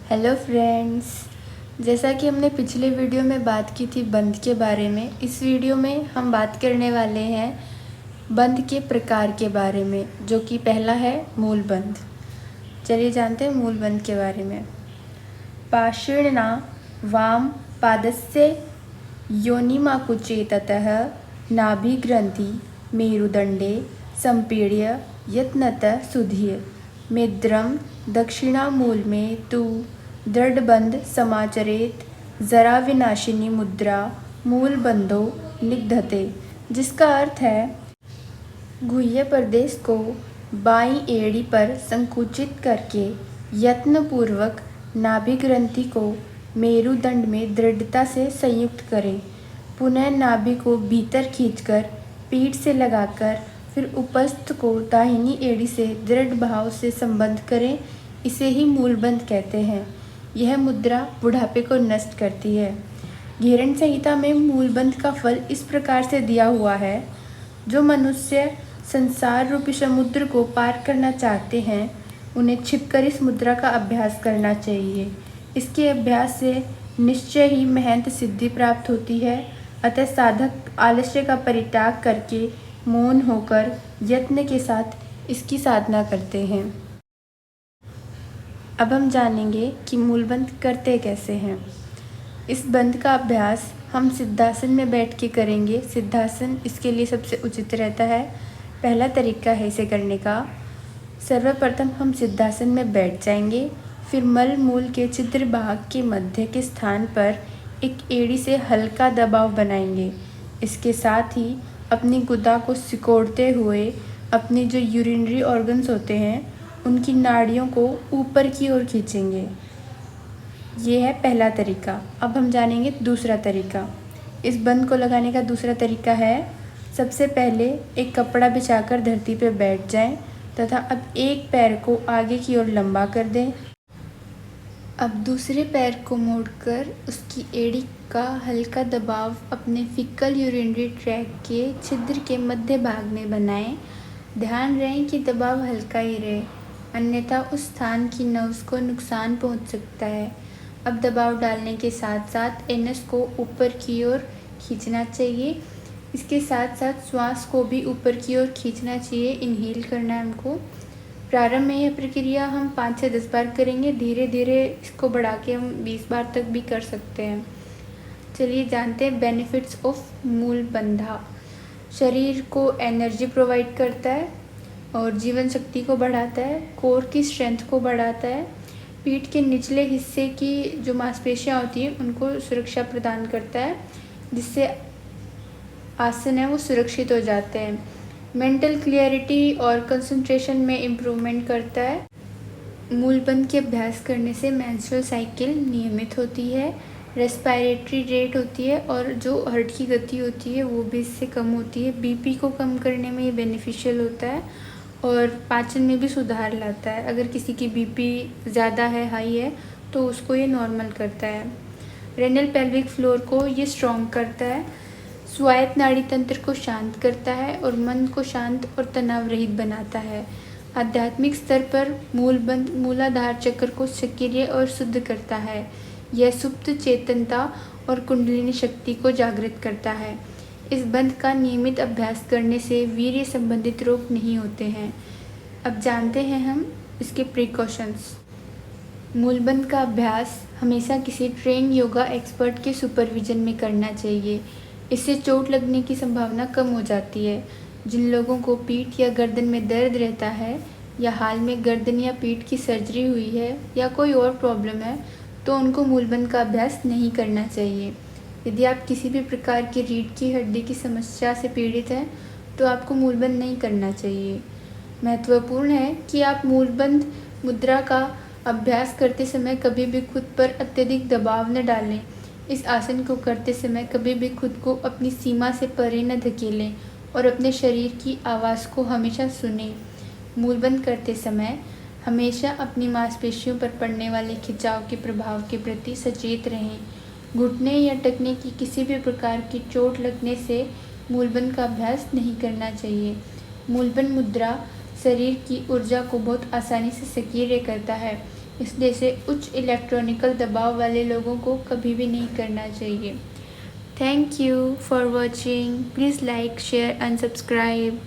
Hello friends. जैसा कि हमने पिछले वीडियो में बात की थी बंध के बारे में, इस वीडियो में हम बात करने वाले हैं बंध के प्रकार के बारे में, जो कि पहला है मूल बंध। चलिए जानते हैं मूल बंध के बारे में। पाषाणना वाम पादस्य योनिमाकुचेततः नाभिग्रंथि मेरुदंडे संपीड्य यत्नतः सुधीय मेद्रम दक्षिणामूल में तु दृढ़बंध समाचरेत जरा विनाशिनी मुद्रा मूल बंधो निगधते, जिसका अर्थ है गुह्य प्रदेश को बाईं एड़ी पर संकुचित करके यत्नपूर्वक नाभि ग्रंथि को मेरुदंड में दृढ़ता से संयुक्त करें। पुनः नाभि को भीतर खींचकर पीठ से लगाकर फिर उपस्थ को दाहिनी एड़ी से दृढ़ भाव से संबद्ध करें। इसे ही मूलबंध कहते हैं। यह मुद्रा बुढ़ापे को नष्ट करती है। घेरन संहिता में मूलबंध का फल इस प्रकार से दिया हुआ है। जो मनुष्य संसार रूपी समुद्र को पार करना चाहते हैं, उन्हें छिपकर इस मुद्रा का अभ्यास करना चाहिए। इसके अभ्यास से निश्चय ही महंत सिद्धि प्राप्त होती है। अतः साधक आलस्य का परित्याग करके मौन होकर यत्न के साथ इसकी साधना करते हैं। अब हम जानेंगे कि मूलबंध करते कैसे हैं। इस बंध का अभ्यास हम सिद्धासन में बैठ के करेंगे। सिद्धासन इसके लिए सबसे उचित रहता है। पहला तरीका है इसे करने का। सर्वप्रथम हम सिद्धासन में बैठ जाएंगे। फिर मल मूल के छिद्र भाग के मध्य के स्थान पर एक एड़ी से हल्का दबाव बनाएंगे। इसके साथ ही अपनी गुदा को सिकोड़ते हुए अपने जो यूरिनरी ऑर्गन्स होते हैं, उनकी नाड़ियों को ऊपर की ओर खींचेंगे। ये है पहला तरीका। अब हम जानेंगे दूसरा तरीका। इस बंध को लगाने का दूसरा तरीका है, सबसे पहले एक कपड़ा बिछाकर धरती पर बैठ जाएं तथा अब एक पैर को आगे की ओर लंबा कर दें। अब दूसरे पैर को मोड़कर उसकी एड़ी का हल्का दबाव अपने फीकल यूरिनरी ट्रैक के छिद्र के मध्य भाग में बनाएं। ध्यान रहे कि दबाव हल्का ही रहे, अन्यथा उस स्थान की नर्व्स को नुकसान पहुंच सकता है। अब दबाव डालने के साथ साथ एनस को ऊपर की ओर खींचना चाहिए। इसके साथ साथ श्वास को भी ऊपर की ओर खींचना चाहिए, इनहेल करना है हमको। प्रारंभ में यह प्रक्रिया हम 5 से 10 बार करेंगे। धीरे धीरे इसको बढ़ा के हम 20 बार तक भी कर सकते हैं। चलिए जानते हैं बेनिफिट्स ऑफ मूल बंधा। शरीर को एनर्जी प्रोवाइड करता है और जीवन शक्ति को बढ़ाता है, कोर की स्ट्रेंथ को बढ़ाता है, पीठ के निचले हिस्से की जो मांसपेशियां होती हैं उनको सुरक्षा प्रदान करता है, जिससे आसन है वो सुरक्षित हो जाते हैं। मेंटल क्लियरिटी और कंसंट्रेशन में इम्प्रूवमेंट करता है। मूलबंध के अभ्यास करने से मेंस्ट्रुअल साइकिल नियमित होती है, रेस्पिरेटरी रेट होती है और जो हार्ट की गति होती है वो भी इससे कम होती है। बीपी को कम करने में ये बेनिफिशियल होता है और पाचन में भी सुधार लाता है। अगर किसी की बीपी ज़्यादा है, हाई है, तो उसको ये नॉर्मल करता है। रेनल पेल्विक फ्लोर को ये स्ट्रॉन्ग करता है, स्वायत्त नाड़ी तंत्र को शांत करता है और मन को शांत और तनाव रहित बनाता है। आध्यात्मिक स्तर पर मूलबंध मूलाधार चक्र को सक्रिय और शुद्ध करता है। यह सुप्त चेतनता और कुंडलिनी शक्ति को जागृत करता है। इस बंध का नियमित अभ्यास करने से वीर्य संबंधित रोग नहीं होते हैं। अब जानते हैं हम इसके प्रिकॉशंस। मूलबंध का अभ्यास हमेशा किसी ट्रेन योगा एक्सपर्ट के सुपरविजन में करना चाहिए। इससे चोट लगने की संभावना कम हो जाती है। जिन लोगों को पीठ या गर्दन में दर्द रहता है या हाल में गर्दन या पीठ की सर्जरी हुई है या कोई और प्रॉब्लम है, तो उनको मूलबंध का अभ्यास नहीं करना चाहिए। यदि आप किसी भी प्रकार की रीढ़ की हड्डी की समस्या से पीड़ित हैं, तो आपको मूलबंध नहीं करना चाहिए। महत्वपूर्ण है कि आप मूलबंध मुद्रा का अभ्यास करते समय कभी भी खुद पर अत्यधिक दबाव न डालें। इस आसन को करते समय कभी भी खुद को अपनी सीमा से परे न धकेलें और अपने शरीर की आवाज़ को हमेशा सुनें। मूलबंध करते समय हमेशा अपनी मांसपेशियों पर पड़ने वाले खिंचाव के प्रभाव के प्रति सचेत रहें। घुटने या टखने की किसी भी प्रकार की चोट लगने से मूलबंध का अभ्यास नहीं करना चाहिए। मूलबंध मुद्रा शरीर की ऊर्जा को बहुत आसानी से सक्रिय करता है। इसलिए इसे उच्च इलेक्ट्रॉनिकल दबाव वाले लोगों को कभी भी नहीं करना चाहिए। Thank you for watching. Please like, share and subscribe.